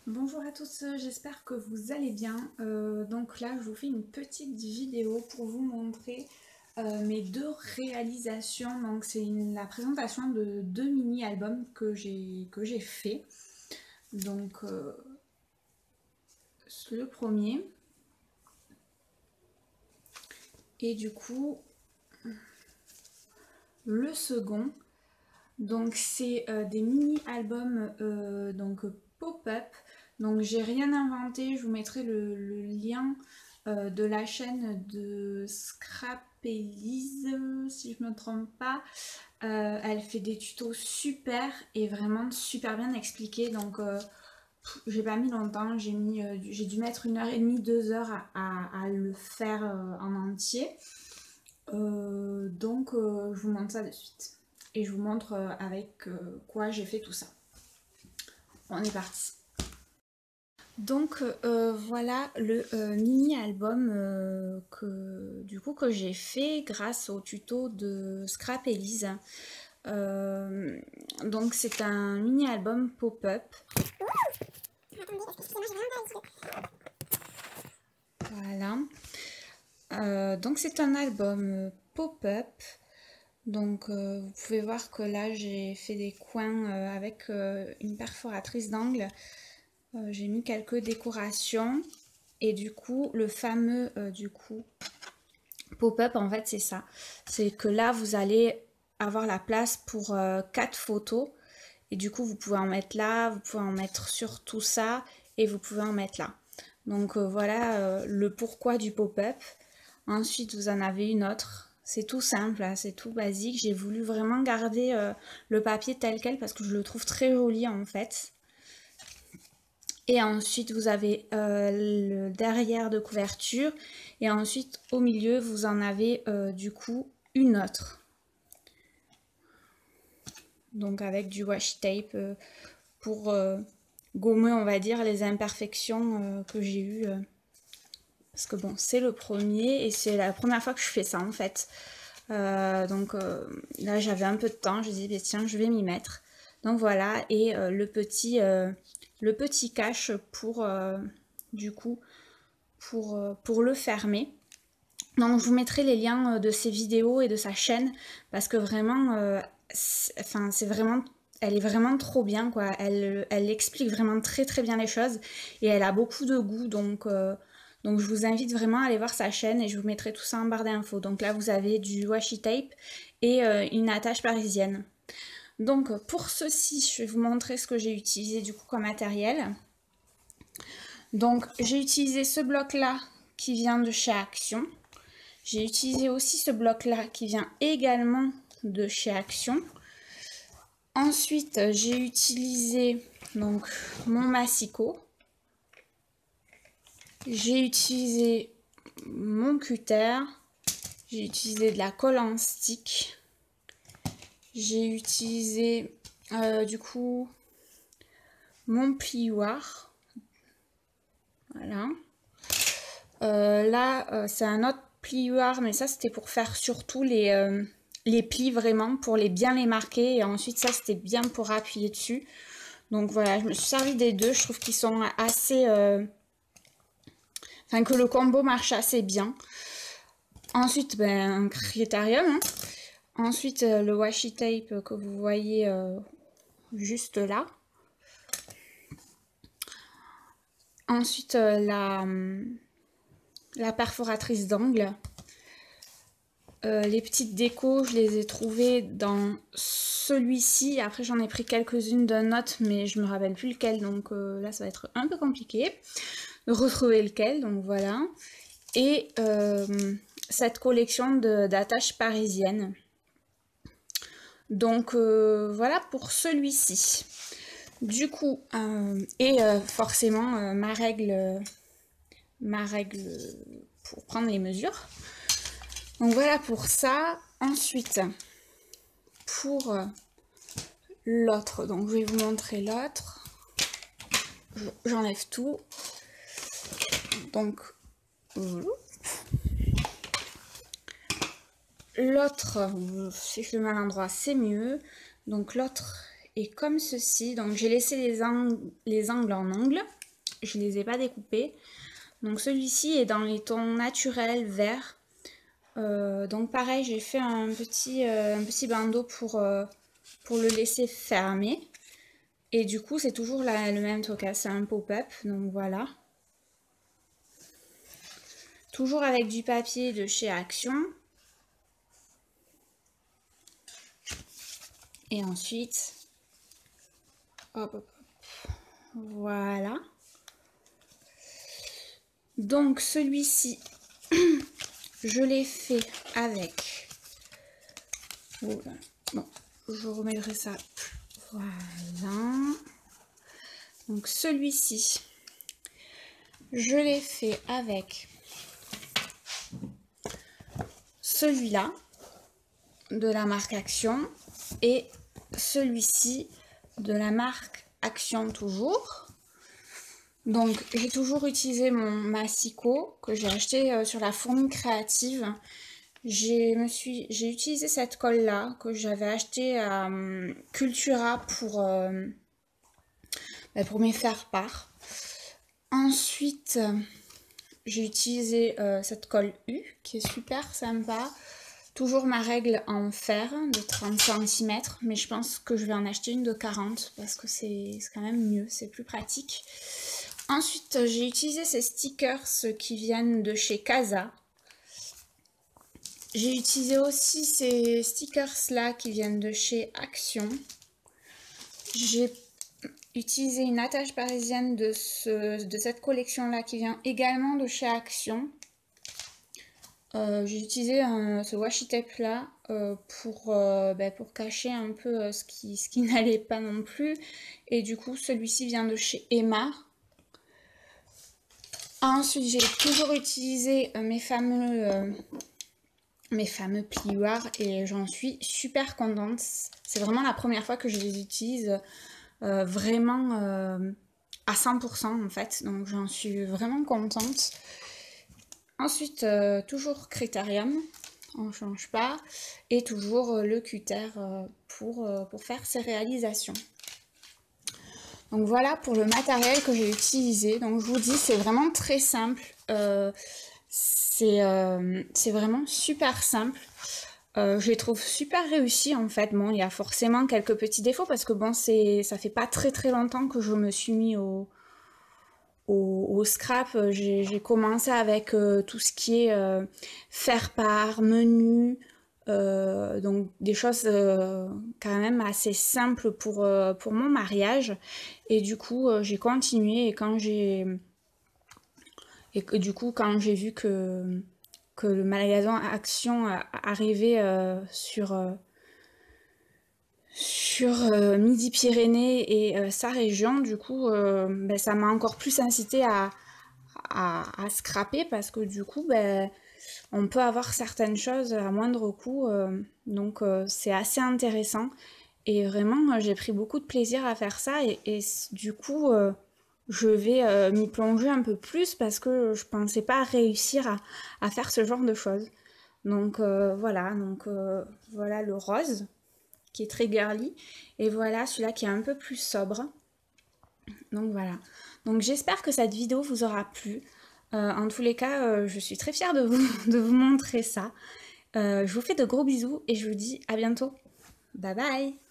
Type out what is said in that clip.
Bonjour à tous, j'espère que vous allez bien. Donc là, je vous fais une petite vidéo pour vous montrer mes deux réalisations. Donc c'est la présentation de deux mini-albums que j'ai fait. Donc le premier et du coup le second. Donc c'est des mini-albums donc pop-up. Donc j'ai rien inventé, je vous mettrai le lien de la chaîne de Scrapelise, si je me trompe pas. Elle fait des tutos super et vraiment super bien expliqués. Donc j'ai pas mis longtemps, j'ai dû mettre 1h30, 2 heures à le faire en entier. Donc je vous montre ça de suite. Et je vous montre avec quoi j'ai fait tout ça. On est parti. Donc voilà le mini-album que j'ai fait grâce au tuto de Scrapelise. Donc c'est un mini-album pop-up. Voilà. Donc c'est un album pop-up. Donc vous pouvez voir que là j'ai fait des coins avec une perforatrice d'angle. J'ai mis quelques décorations et du coup le fameux pop-up en fait c'est ça. C'est que là vous allez avoir la place pour 4 photos et du coup vous pouvez en mettre là, vous pouvez en mettre sur tout ça et vous pouvez en mettre là. Donc voilà le pourquoi du pop-up. Ensuite, vous en avez une autre. C'est tout simple, hein, c'est tout basique. J'ai voulu vraiment garder le papier tel quel parce que je le trouve très joli en fait. Et ensuite, vous avez le derrière de couverture. Et ensuite, au milieu, vous en avez du coup une autre. Donc avec du washi tape pour gommer, on va dire, les imperfections que j'ai eues. Parce que bon, c'est le premier et c'est la première fois que je fais ça en fait. Donc là j'avais un peu de temps, je dis tiens je vais m'y mettre. Donc voilà, et le petit cache pour du coup pour le fermer. Donc je vous mettrai les liens de ses vidéos et de sa chaîne parce que vraiment c'est vraiment elle est vraiment trop bien quoi. Elle explique vraiment très très bien les choses et elle a beaucoup de goût donc je vous invite vraiment à aller voir sa chaîne et je vous mettrai tout ça en barre d'infos. Donc là vous avez du washi tape et une attache parisienne. Donc pour ceci, je vais vous montrer ce que j'ai utilisé du coup comme matériel. Donc j'ai utilisé ce bloc là qui vient de chez Action. J'ai utilisé aussi ce bloc là qui vient également de chez Action. Ensuite j'ai utilisé donc mon massicot. J'ai utilisé mon cutter. J'ai utilisé de la colle en stick. J'ai utilisé du coup mon plioir. Voilà. Là, c'est un autre plioir, mais ça c'était pour faire surtout les plis vraiment, pour bien les marquer. Et ensuite ça c'était bien pour appuyer dessus. Donc voilà, je me suis servi des deux. Je trouve qu'ils sont assez... Enfin que le combo marche assez bien. Ensuite, un critérium. Hein. Ensuite, le washi tape que vous voyez juste là. Ensuite, la perforatrice d'angle. Les petites décos, je les ai trouvées dans celui-ci. Après, j'en ai pris quelques-unes d'un autre, mais je me rappelle plus lequel. Donc là, ça va être un peu compliqué de retrouver lequel. Donc voilà. Et cette collection d'attaches parisiennes. Donc voilà pour celui-ci. Du coup, forcément ma règle pour prendre les mesures. Donc voilà pour ça. Ensuite, pour l'autre, donc je vais vous montrer l'autre. J'enlève tout. Donc l'autre, si je le mets à l'endroit, c'est mieux. Donc l'autre est comme ceci. Donc j'ai laissé les angles en angles, je les ai pas découpés. Donc celui-ci est dans les tons naturels vert. Donc pareil, j'ai fait un petit bandeau pour le laisser fermer. Et du coup, c'est toujours le même toca, c'est un pop-up, donc voilà. Toujours avec du papier de chez Action. Et ensuite, hop, hop, hop, voilà. Donc celui-ci, je l'ai fait avec... Oh, bon, je remettrai ça. Voilà. Donc celui-ci, je l'ai fait avec celui-là de la marque Action et celui-ci de la marque Action toujours. Donc j'ai toujours utilisé mon massicot que j'ai acheté sur la Fourmi Créative. J'ai utilisé cette colle là que j'avais acheté à Cultura pour mes faire-part. Ensuite j'ai utilisé cette colle U qui est super sympa. Toujours ma règle en fer de 30 cm, mais je pense que je vais en acheter une de 40 parce que c'est quand même mieux, c'est plus pratique. Ensuite, j'ai utilisé ces stickers qui viennent de chez Casa. J'ai utilisé aussi ces stickers là qui viennent de chez Action. J'ai utilisé une attache parisienne de cette collection là qui vient également de chez Action. J'ai utilisé ce washi tape là pour cacher un peu ce qui n'allait pas non plus. Et du coup, celui-ci vient de chez Emma. Ensuite, j'ai toujours utilisé mes fameux plioirs et j'en suis super contente. C'est vraiment la première fois que je les utilise vraiment à 100% en fait. Donc, j'en suis vraiment contente. Ensuite, toujours Critérium, on ne change pas, et toujours le cutter pour faire ces réalisations. Donc voilà pour le matériel que j'ai utilisé. Donc je vous dis, c'est vraiment très simple, c'est vraiment super simple. Je les trouve super réussis en fait. Bon, il y a forcément quelques petits défauts parce que bon, ça fait pas très longtemps que je me suis mis au scrap. J'ai commencé avec tout ce qui est faire-part, menu, donc des choses quand même assez simples pour mon mariage. Et du coup, j'ai continué et quand j'ai vu que le magasin Action arrivait sur Midi-Pyrénées et sa région, du coup, ça m'a encore plus incité à scraper parce que du coup, on peut avoir certaines choses à moindre coût, donc c'est assez intéressant. Et vraiment, j'ai pris beaucoup de plaisir à faire ça et du coup, je vais m'y plonger un peu plus parce que je pensais pas réussir à faire ce genre de choses. Donc voilà, voilà le rose qui est très girly et voilà celui-là qui est un peu plus sobre. Donc voilà. Donc j'espère que cette vidéo vous aura plu. En tous les cas, je suis très fière de vous montrer ça. Je vous fais de gros bisous et je vous dis à bientôt. Bye bye!